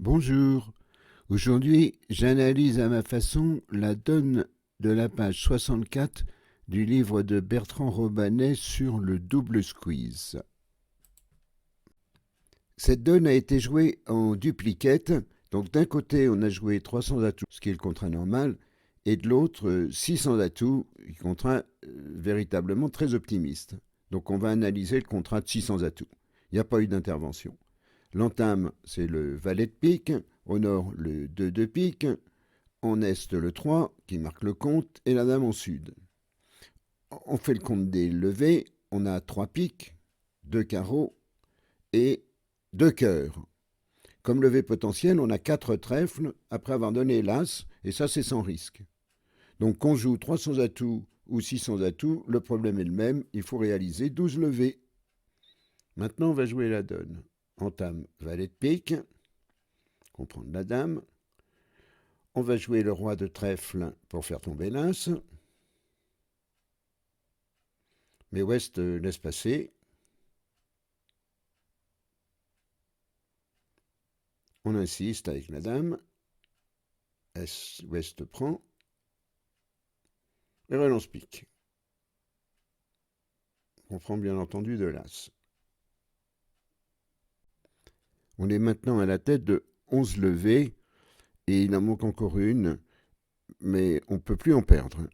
Bonjour, aujourd'hui j'analyse à ma façon la donne de la page 64 du livre de Bertrand Robanet sur le double squeeze. Cette donne a été jouée en duplicate, donc d'un côté on a joué 300 atouts, ce qui est le contrat normal, et de l'autre 600 atouts, contrat véritablement très optimiste. Donc on va analyser le contrat de 600 atouts. Il n'y a pas eu d'intervention. L'entame, c'est le valet de pique, au nord le 2 de pique, en est le 3 qui marque le compte et la dame en sud. On fait le compte des levées, on a 3 piques, 2 carreaux et 2 cœurs. Comme levée potentielle, on a 4 trèfles après avoir donné l'as, et ça c'est sans risque. Donc qu'on joue 300 atouts ou 600 atouts, le problème est le même, il faut réaliser 12 levées. Maintenant on va jouer la donne. Entame valet de pique, comprendre la dame. On va jouer le roi de trèfle pour faire tomber l'as. Mais Ouest laisse passer. On insiste avec la dame. Ouest prend. Et relance pique. On prend bien entendu de l'as. On est maintenant à la tête de 11 levées. Et il en manque encore une. Mais on ne peut plus en perdre.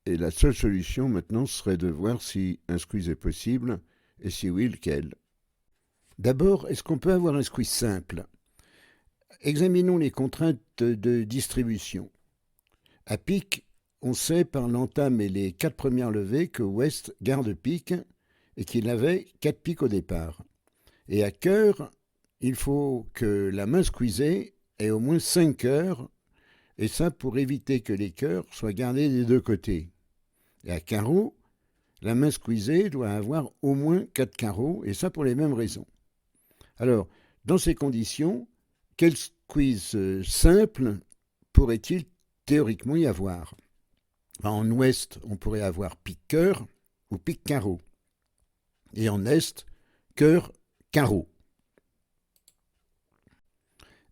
Et la seule solution maintenant serait de voir si un squeeze est possible. Et si oui, lequel. D'abord, est-ce qu'on peut avoir un squeeze simple? Examinons les contraintes de distribution. À pique, on sait par l'entame et les 4 premières levées que Ouest garde pique et qu'il avait 4 piques au départ. Et à cœur, il faut que la main squeezée ait au moins 5 cœurs, et ça pour éviter que les cœurs soient gardés des deux côtés. Et à carreau, la main squeezée doit avoir au moins 4 carreaux, et ça pour les mêmes raisons. Alors, dans ces conditions, quel squeeze simple pourrait-il théoriquement y avoir? En ouest, on pourrait avoir pique-cœur ou pique-carreau. Et en est, cœur-carreau.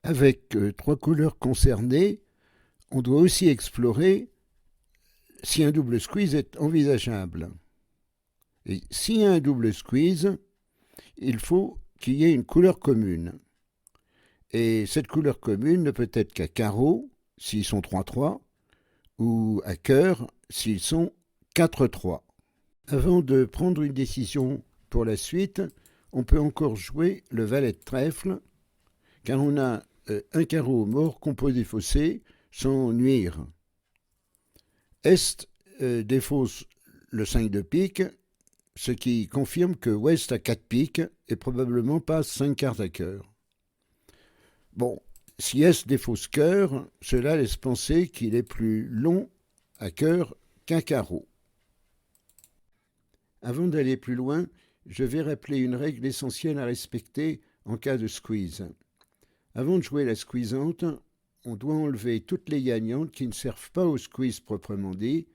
Avec 3 couleurs concernées, on doit aussi explorer si un double squeeze est envisageable. Et s'il y a un double squeeze, il faut qu'il y ait une couleur commune. Et cette couleur commune ne peut être qu'à carreau, s'ils sont 3-3, ou à cœur, s'ils sont 4-3. Avant de prendre une décision pour la suite, on peut encore jouer le valet de trèfle, car on a un carreau mort qu'on peut défausser sans nuire. Est défausse le 5 de pique, ce qui confirme que Ouest a 4 piques et probablement pas 5 cartes à cœur. Bon, si Est défausse cœur, cela laisse penser qu'il est plus long à cœur qu'un carreau. Avant d'aller plus loin, je vais rappeler une règle essentielle à respecter en cas de squeeze. Avant de jouer la squeezante, on doit enlever toutes les gagnantes qui ne servent pas au squeeze proprement dit,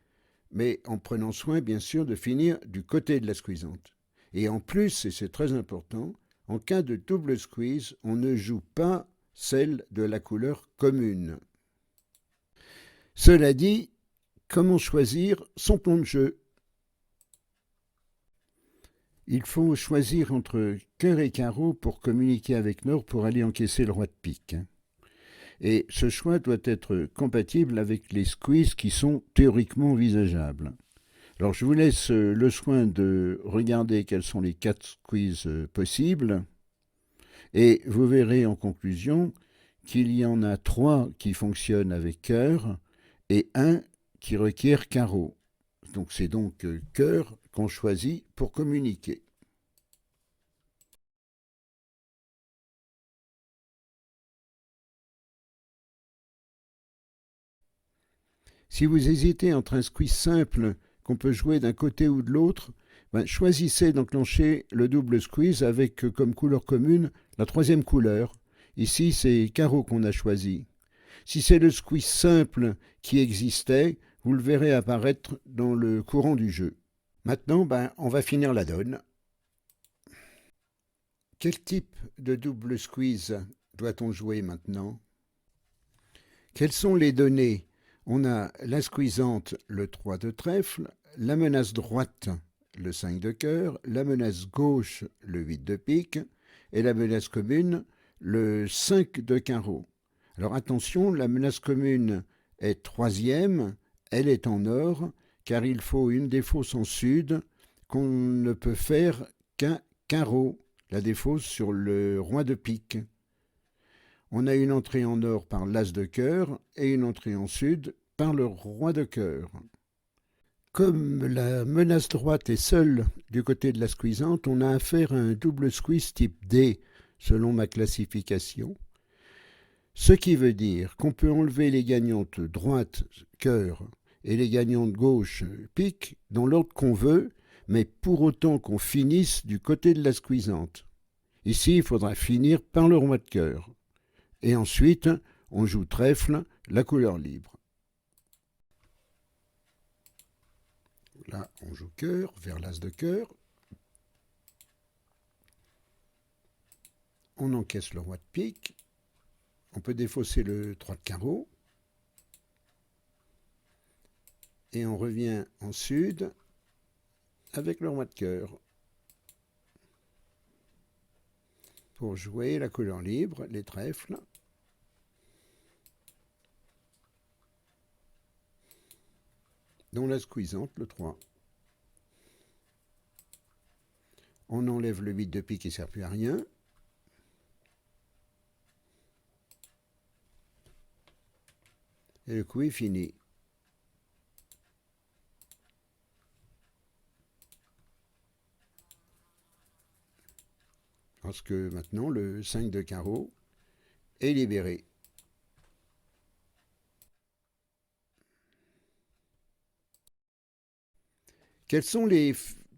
mais en prenant soin bien sûr de finir du côté de la squeezante. Et en plus, et c'est très important, en cas de double squeeze, on ne joue pas celle de la couleur commune. Cela dit, comment choisir son plan de jeu? Il faut choisir entre cœur et carreau pour communiquer avec Nord pour aller encaisser le roi de pique. Et ce choix doit être compatible avec les squeezes qui sont théoriquement envisageables. Alors je vous laisse le soin de regarder quels sont les 4 squeezes possibles, et vous verrez en conclusion qu'il y en a 3 qui fonctionnent avec cœur et 1 qui requiert carreau. Donc c'est donc cœur qu'on choisit pour communiquer. Si vous hésitez entre un squeeze simple qu'on peut jouer d'un côté ou de l'autre, choisissez d'enclencher le double squeeze avec comme couleur commune la 3e couleur. Ici, c'est carreau qu'on a choisi. Si c'est le squeeze simple qui existait, vous le verrez apparaître dans le courant du jeu. Maintenant, on va finir la donne. Quel type de double squeeze doit-on jouer maintenant? Quelles sont les données? On a la squeezante, le 3 de trèfle, la menace droite, le 5 de cœur, la menace gauche, le 8 de pique, et la menace commune, le 5 de carreau. Alors attention, la menace commune est troisième, elle est en or, car il faut une défausse en sud qu'on ne peut faire qu'un carreau, la défausse sur le roi de pique. On a une entrée en or par l'as de cœur et une entrée en sud par le roi de cœur. Comme la menace droite est seule du côté de la squeezante, on a affaire à un double squeeze type D, selon ma classification. Ce qui veut dire qu'on peut enlever les gagnantes droite, cœur, et les gagnantes gauche, pique, dans l'ordre qu'on veut, mais pour autant qu'on finisse du côté de la squeezante. Ici, il faudra finir par le roi de cœur. Et ensuite, on joue trèfle, la couleur libre. Là, on joue cœur, vers l'as de cœur. On encaisse le roi de pique. On peut défausser le 3 de carreau. Et on revient en sud avec le roi de cœur. Pour jouer la couleur libre, les trèfles. Dont la squeezante, le 3. On enlève le 8 de pique qui ne sert plus à rien. Et le coup est fini. Parce que maintenant, le 5 de carreau est libéré. Quelles sont les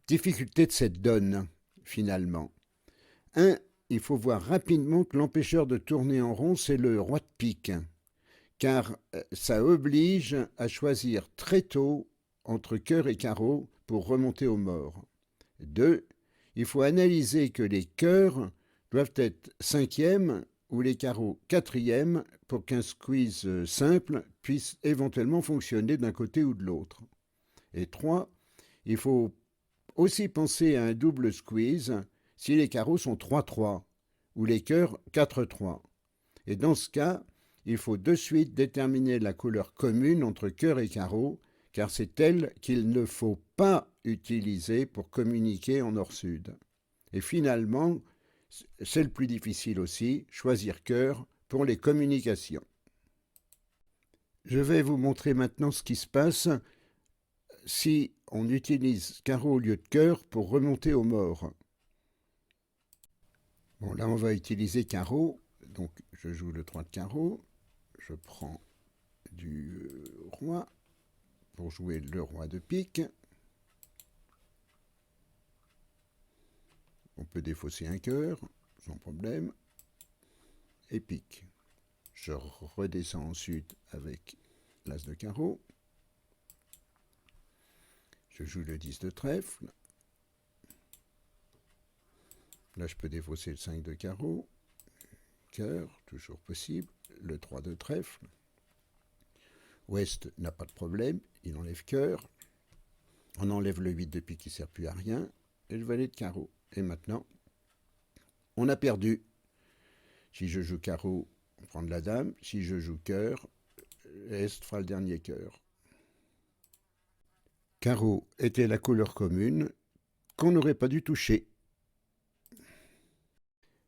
difficultés de cette donne, finalement? 1. Il faut voir rapidement que l'empêcheur de tourner en rond, c'est le roi de pique, car ça oblige à choisir très tôt entre cœur et carreau pour remonter au mort. 2. Il faut analyser que les cœurs doivent être cinquième ou les carreaux quatrième pour qu'un squeeze simple puisse éventuellement fonctionner d'un côté ou de l'autre. Et 3. Il faut aussi penser à un double squeeze si les carreaux sont 3-3 ou les cœurs 4-3. Et dans ce cas, il faut de suite déterminer la couleur commune entre cœur et carreau, car c'est elle qu'il ne faut pas utiliser pour communiquer en nord-sud. Et finalement, c'est le plus difficile aussi, choisir cœur pour les communications. Je vais vous montrer maintenant ce qui se passe si on utilise carreau au lieu de cœur pour remonter au mort. Bon, là on va utiliser carreau, donc je joue le 3 de carreau, je prends du roi pour jouer le roi de pique. On peut défausser un cœur, sans problème, et pique. Je redescends ensuite avec l'as de carreau. Je joue le 10 de trèfle. Là, je peux défausser le 5 de carreau. Cœur, toujours possible. Le 3 de trèfle. Ouest n'a pas de problème, il enlève cœur. On enlève le 8 de pique qui ne sert plus à rien. Et le valet de carreau. Et maintenant, on a perdu. Si je joue carreau, on prend de la dame. Si je joue cœur, Est fera le dernier cœur. Carreau était la couleur commune qu'on n'aurait pas dû toucher.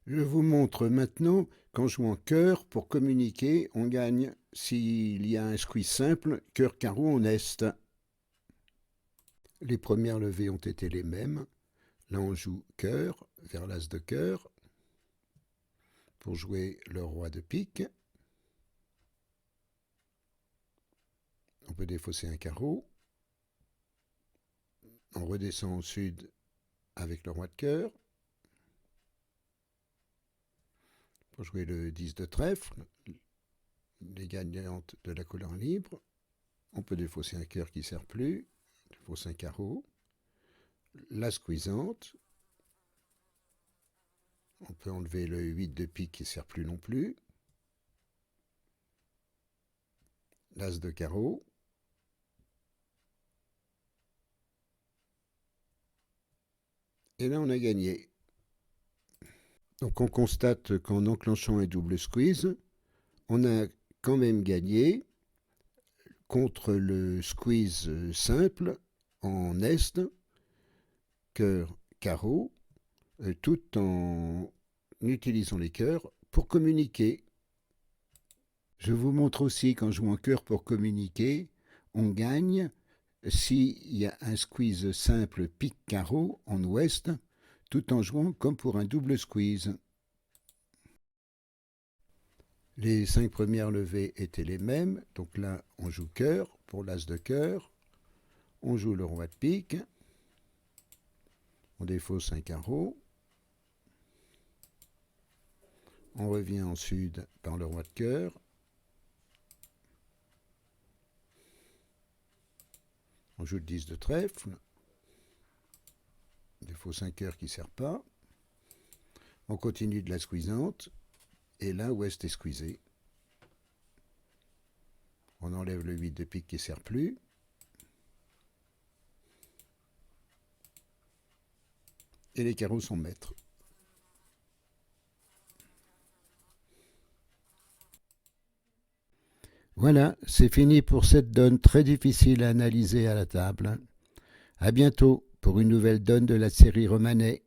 Je vous montre maintenant qu'en jouant cœur, pour communiquer, on gagne s'il y a un squeeze simple, cœur-carreau en Est. Les premières levées ont été les mêmes. Là, on joue cœur vers l'as de cœur pour jouer le roi de pique. On peut défausser un carreau. On redescend au sud avec le roi de cœur. Pour jouer le 10 de trèfle, les gagnantes de la couleur libre. On peut défausser un cœur qui ne sert plus. On défausse un carreau. La squeezante. On peut enlever le 8 de pique qui ne sert plus non plus. L'as de carreau. Et là, on a gagné. Donc on constate qu'en enclenchant un double squeeze, on a quand même gagné contre le squeeze simple en est, cœur, carreau, tout en utilisant les cœurs pour communiquer. Je vous montre aussi qu'en jouant cœur pour communiquer, on gagne s'il y a un squeeze simple pique-carreau en ouest, tout en jouant comme pour un double squeeze. Les 5 premières levées étaient les mêmes, donc là on joue cœur pour l'as de cœur, on joue le roi de pique, on défausse un carreau, on revient en sud par le roi de cœur, on joue le 10 de trèfle, défausse un cœur qui ne sert pas, on continue de la squeezante, et là ouest est squeezé. On enlève le 8 de pique qui ne sert plus. Et les carreaux sont maîtres. Voilà, c'est fini pour cette donne très difficile à analyser à la table. À bientôt pour une nouvelle donne de la série Romanet.